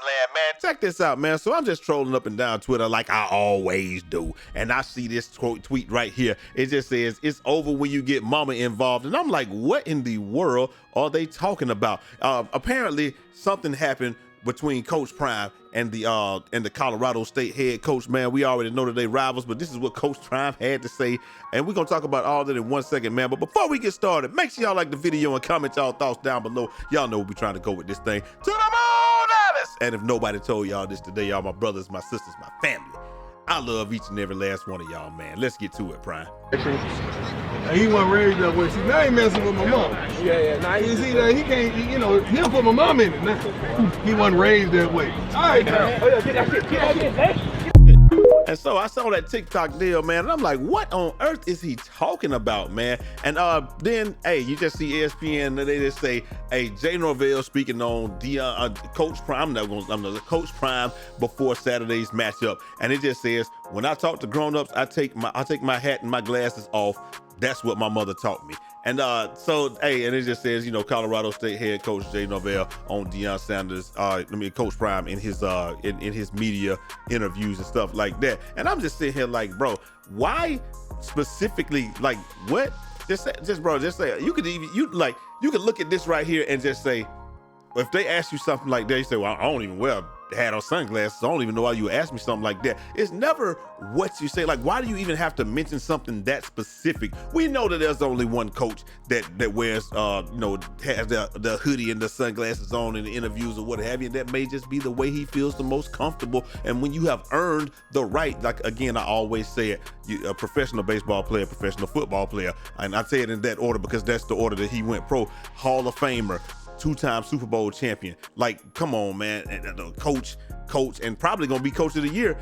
land, man. Check this out, man. So I'm just trolling up and down Twitter like I always do. And I see this tweet right here. It just says, it's over when you get mama involved. And I'm like, what in the world are they talking about? Apparently, something happened between Coach Prime and the Colorado State head coach, man. We already know that they rivals, but this is what Coach Prime had to say. And we're going to talk about all that in 1 second, man. But before we get started, make sure y'all like the video and comment y'all thoughts down below. Y'all know we're trying to go with this thing to the moon, Alice. And if nobody told y'all this today, y'all my brothers, my sisters, my family, I love each and every last one of y'all, man. Let's get to it, Prime. He wasn't raised that way. See, now he messing with my mom. Yeah. Now You see that he can't, he'll put my mom in it now. He wasn't raised that way. All right, now. Oh, yeah, get that shit, man. And so I saw that TikTok deal, man, and I'm like, what on earth is he talking about, man? And then, hey, you just see ESPN, and they just say, hey, Jay Norvell speaking on Coach Prime, I'm Coach Prime before Saturday's matchup, and it just says, when I talk to grown-ups, I take my hat and my glasses off. That's what my mother taught me. And so, hey, and it just says, Colorado State head coach Jay Norvell on Deion Sanders, Coach Prime in his media interviews and stuff like that. And I'm just sitting here like, bro, why specifically, like, what? Just say, you could look at this right here and just say, if they ask you something like that, you say, well, I don't even wear hat or sunglasses. I don't even know why you ask me something like that. It's never what you say. Like, why do you even have to mention something that specific? We know that there's only one coach that wears, has the hoodie and the sunglasses on in the interviews or what have you. That may just be the way he feels the most comfortable. And when you have earned the right, like, again, I always say it, a professional baseball player, professional football player, and I say it in that order because that's the order that he went pro, Hall of Famer, two-time Super Bowl champion. Like, come on, man. And coach, and probably gonna be coach of the year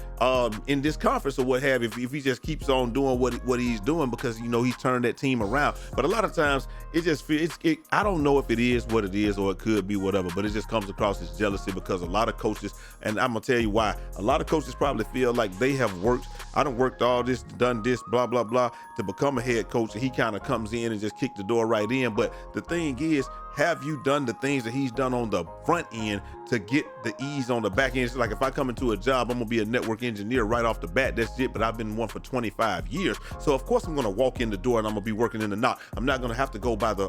in this conference or what have you, if he just keeps on doing what he's doing, because he's turned that team around. But a lot of times it just feels, I don't know if it is what it is or it could be whatever, but it just comes across as jealousy, because a lot of coaches, and I'm gonna tell you why, a lot of coaches probably feel like they have worked, I done worked all this, done this, blah, blah, blah, to become a head coach, and he kind of comes in and just kick the door right in. But the thing is, have you done the things that he's done on the front end to get the ease on the back end? It's like, if I come into a job, I'm gonna be a network engineer right off the bat. That's it. But I've been one for 25 years. So of course I'm gonna walk in the door and I'm gonna be working in the knock. I'm not gonna have to go by the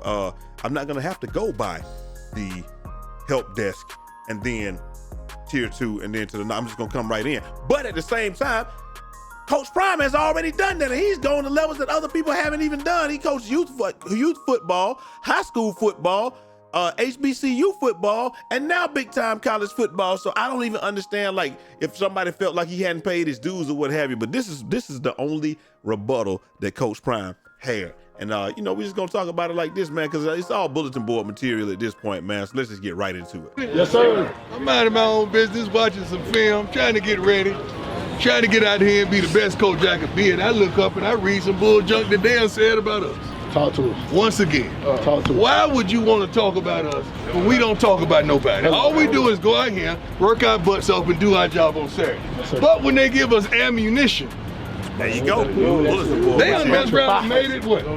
help desk and then tier 2 and then to the knock. I'm just gonna come right in. But at the same time, Coach Prime has already done that, and he's going to levels that other people haven't even done. He coached youth football, high school football, HBCU football, and now big-time college football. So I don't even understand, like, if somebody felt like he hadn't paid his dues or what have you. But this is the only rebuttal that Coach Prime had. And, we're just going to talk about it like this, man, because it's all bulletin board material at this point, man. So let's just get right into it. Yes, sir. I'm minding my own business, watching some film, trying to get ready. Trying to get out here and be the best coach I could be, and I look up and I read some bull junk that Deion said about us. Talk to us. Once again, talk to us. Why would you want to talk about us when we don't talk about nobody? All we do is go out here, work our butts off, and do our job on Saturday. But when they give us ammunition, there you go. They done messed around and made it what? It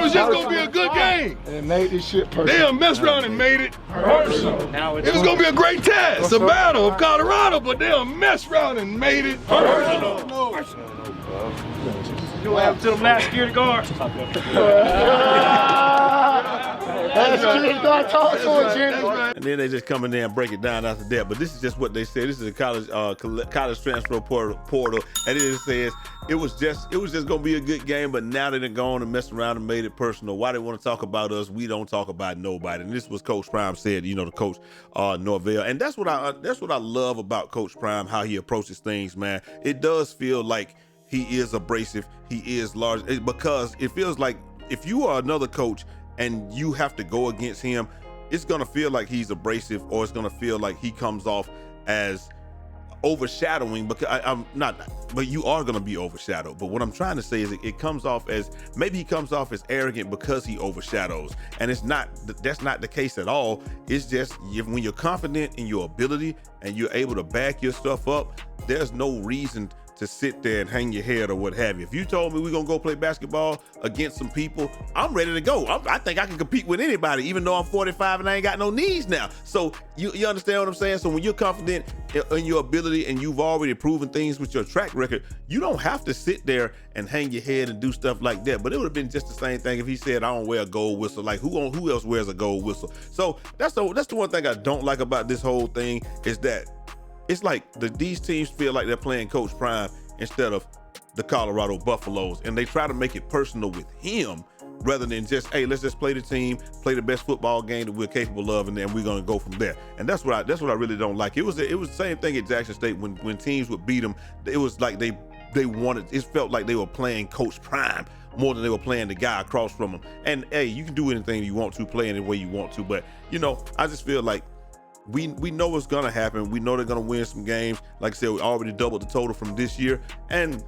was just gonna be a good game. And made this shit personal. They done messed around and made it personal. It was gonna be a great test, a battle of Colorado, but they done messed around and made it personal. You what happened to them last security guards? And then they just come in there and break it down after that. But this is just what they said. This is a college transfer portal, and it just says it was just gonna be a good game, but now they done gone and messed around and made it personal. Why they want to talk about us? We don't talk about nobody. And this was Coach Prime said, the coach Norvell, and that's what I love about Coach Prime, how he approaches things, man. It does feel like he is abrasive, he is large, because it feels like if you are another coach and you have to go against him, it's gonna feel like he's abrasive, or it's gonna feel like he comes off as overshadowing, because I'm not, but you are gonna be overshadowed. But what I'm trying to say is it comes off as, maybe he comes off as arrogant because he overshadows, and that's not the case at all. It's just when you're confident in your ability and you're able to back your stuff up, there's no reason to sit there and hang your head or what have you. If you told me we're gonna go play basketball against some people, I'm ready to go. I think I can compete with anybody, even though I'm 45 and I ain't got no knees now. So you understand what I'm saying? So when you're confident in your ability and you've already proven things with your track record, you don't have to sit there and hang your head and do stuff like that. But it would have been just the same thing if he said, I don't wear a gold whistle. Like who else wears a gold whistle? So that's the one thing I don't like about this whole thing, is that it's like these teams feel like they're playing Coach Prime instead of the Colorado Buffaloes, and they try to make it personal with him rather than just, hey, let's just play the team, play the best football game that we're capable of, and then we're gonna go from there. And that's what I really don't like. It was the same thing at Jackson State when teams would beat them. It was like they wanted. It felt like they were playing Coach Prime more than they were playing the guy across from them. And hey, you can do anything you want to, play any way you want to, but I just feel like we know what's gonna happen. We know they're gonna win some games. Like I said, we already doubled the total from this year, and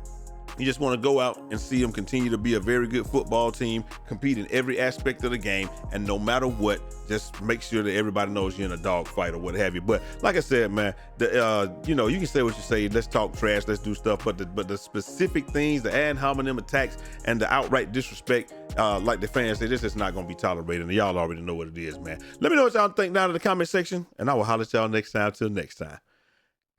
you just want to go out and see them continue to be a very good football team, compete in every aspect of the game, and no matter what, just make sure that everybody knows you're in a dog fight or what have you. But like I said, man, you can say what you say. Let's talk trash. Let's do stuff. But the specific things, the ad hominem attacks and the outright disrespect, like the fans say, this is not going to be tolerated. And y'all already know what it is, man. Let me know what y'all think down in the comment section, and I will holler at y'all next time. Till next time.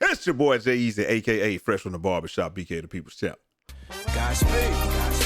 It's your boy Jay Easy, a.k.a. Fresh from the Barbershop, BK the People's Champ. Godspeed.